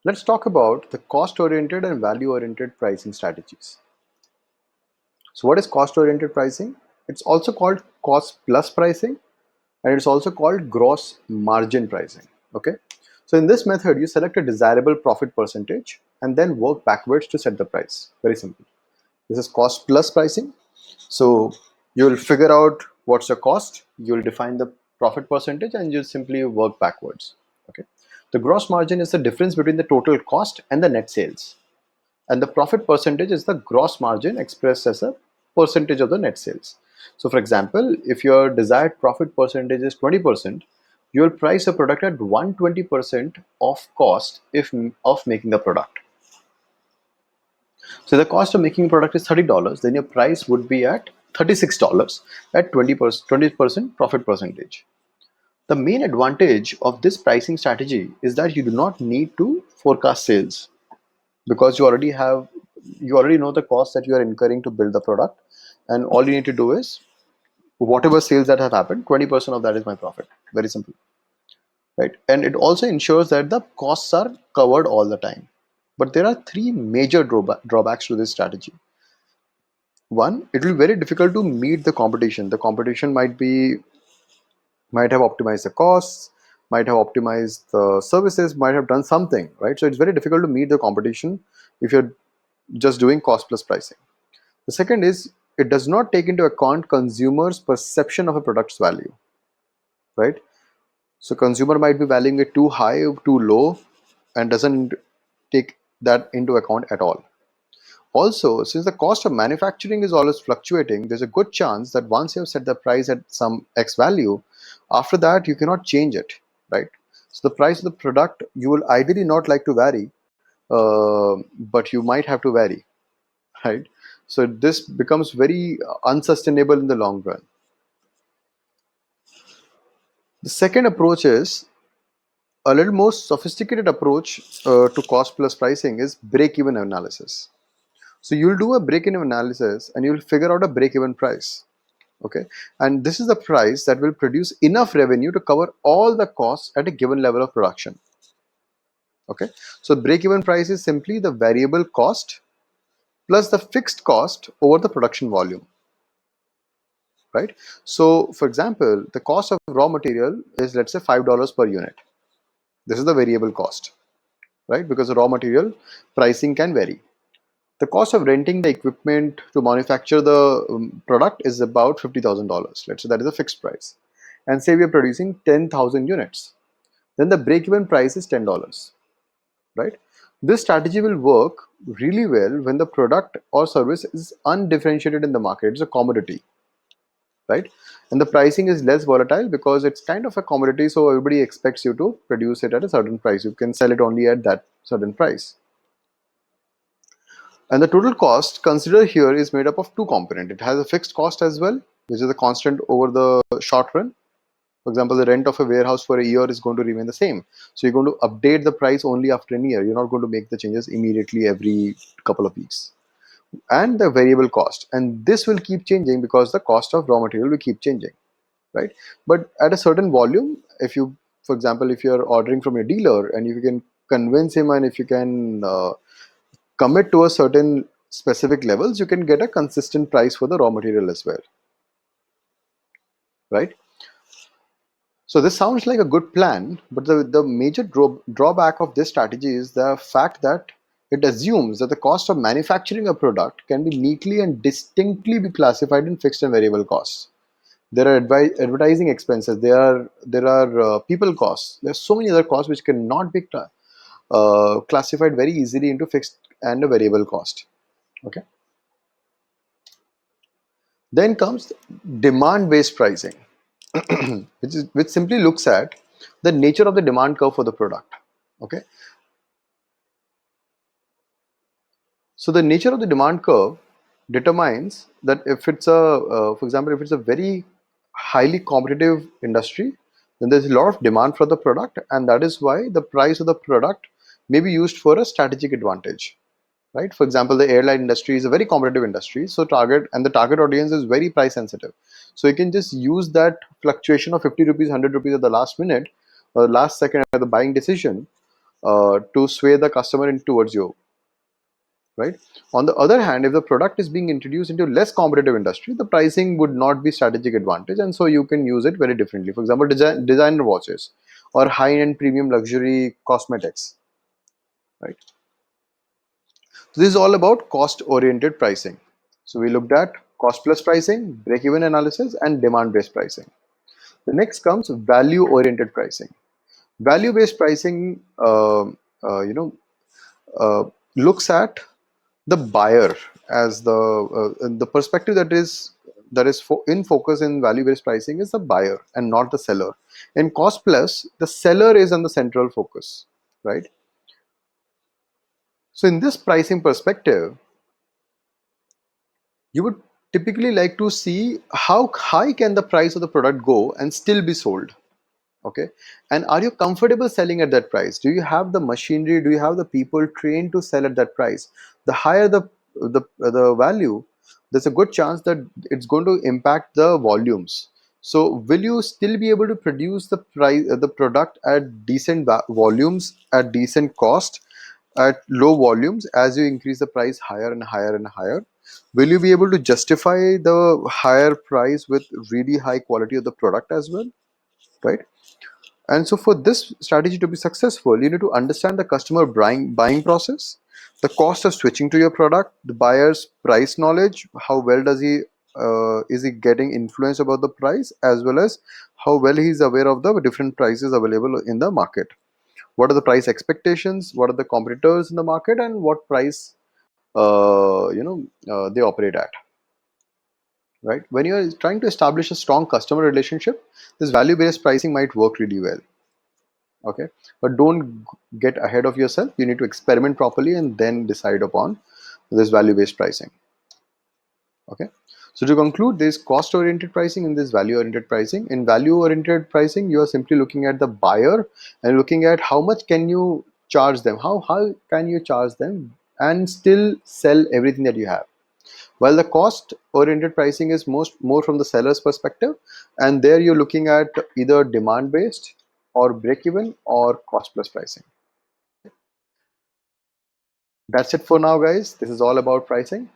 Let's talk about the cost-oriented and value-oriented pricing strategies. So what is cost-oriented pricing? It's also called cost plus pricing, and it's also called gross margin pricing. Okay. So in this method, you select a desirable profit percentage and then work backwards to set the price. Very simple. This is cost plus pricing. So you'll figure out what's your cost, you'll define the profit percentage, and you'll simply work backwards. Okay. The gross margin is the difference between the total cost and the net sales. And the profit percentage is the gross margin expressed as a percentage of the net sales. So for example, if your desired profit percentage is 20%, you will price a product at 120% of cost of making the product. So the cost of making a product is $30, then your price would be at $36 at 20% profit percentage. The main advantage of this pricing strategy is that you do not need to forecast sales, because you already know the cost that you are incurring to build the product, and all you need to do is whatever sales that have happened, 20% of that is my profit. Very simple, right? And it also ensures that the costs are covered all the time. But there are three major drawbacks to this strategy. One, it will be very difficult to meet the competition. The competition might have optimized the costs, might have optimized the services, might have done something, right? So it's very difficult to meet the competition if you're just doing cost plus pricing. The second is, it does not take into account consumers' perception of a product's value, right? So consumer might be valuing it too high or too low and doesn't take that into account at all. Also, since the cost of manufacturing is always fluctuating, there's a good chance that once you have set the price at some X value, after that you cannot change it, right? So the price of the product you will ideally not like to vary, but you might have to vary, right? So this becomes very unsustainable in the long run. The second approach is a little more sophisticated approach to cost plus pricing is break-even analysis. So you'll do a break-even analysis and you'll figure out a break-even price. Okay, and this is the price that will produce enough revenue to cover all the costs at a given level of production. Okay, so break-even price is simply the variable cost plus the fixed cost over the production volume, right? So for example, the cost of raw material is, let's say, $5 per unit. This is the variable cost, right? Because the raw material pricing can vary. The cost of renting the equipment to manufacture the product is about $50,000. Let's say that is a fixed price. And say we are producing 10,000 units. Then the break-even price is $10, right? This strategy will work really well when the product or service is undifferentiated in the market. It's a commodity, right? And the pricing is less volatile because it's kind of a commodity, so everybody expects you to produce it at a certain price. You can sell it only at that certain price. And the total cost considered here is made up of two components. It has a fixed cost as well, which is a constant over the short run. For example, the rent of a warehouse for a year is going to remain the same. So you're going to update the price only after a year. You're not going to make the changes immediately every couple of weeks. And the variable cost. And this will keep changing because the cost of raw material will keep changing, right? But at a certain volume, if you, for example, if you're ordering from your dealer and if you can convince him and if you can commit to a certain specific levels, you can get a consistent price for the raw material as well, right? So this sounds like a good plan, but the major drawback of this strategy is the fact that it assumes that the cost of manufacturing a product can be neatly and distinctly be classified in fixed and variable costs. There are advertising expenses, there are people costs, there's so many other costs which cannot be classified very easily into fixed and a variable cost. Okay. Then comes demand-based pricing, which simply looks at the nature of the demand curve for the product. Okay, so the nature of the demand curve determines that if it's for example, if it's a very highly competitive industry, then there's a lot of demand for the product, and that is why the price of the product may be used for a strategic advantage. Right? For example, the airline industry is a very competitive industry, so the target audience is very price sensitive. So you can just use that fluctuation of 50 rupees, 100 rupees at the last minute or last second at the buying decision to sway the customer in towards you, right? On the other hand, if the product is being introduced into less competitive industry, the pricing would not be strategic advantage, and so you can use it very differently. For example, designer watches or high-end premium luxury cosmetics, right? So this is all about cost-oriented pricing. So we looked at cost plus pricing, break-even analysis, and demand-based pricing. The next comes value-oriented pricing. Value-based pricing, you know, looks at the buyer as the perspective in focus in value-based pricing is the buyer and not the seller. In cost plus, the seller is on the central focus, right? So in this pricing perspective, you would typically like to see how high can the price of the product go and still be sold. Okay, and are you comfortable selling at that price? Do you have the machinery, do you have the people trained to sell at that price? The higher the value, there's a good chance that it's going to impact the volumes. So will you still be able to produce the product at decent volumes at decent cost at low volumes as you increase the price higher and higher and higher? Will you be able to justify the higher price with really high quality of the product as well, right? And so for this strategy to be successful, you need to understand the customer buying process, the cost of switching to your product, the buyer's price knowledge, how well does he is he getting influence about the price, as well as how well he is aware of the different prices available in the market. What are the price expectations? What are the competitors in the market, and what price they operate at? Right? When you are trying to establish a strong customer relationship, this value-based pricing might work really well. Okay, but don't get ahead of yourself. You need to experiment properly and then decide upon this value-based pricing. Okay, so to conclude, there's cost-oriented pricing and this value-oriented pricing. In value-oriented pricing, you are simply looking at the buyer and looking at how much can you charge them, how can you charge them and still sell everything that you have. While the cost oriented pricing is more from the seller's perspective, and there you're looking at either demand based or break even or cost plus pricing. That's it for now, guys. This is all about pricing.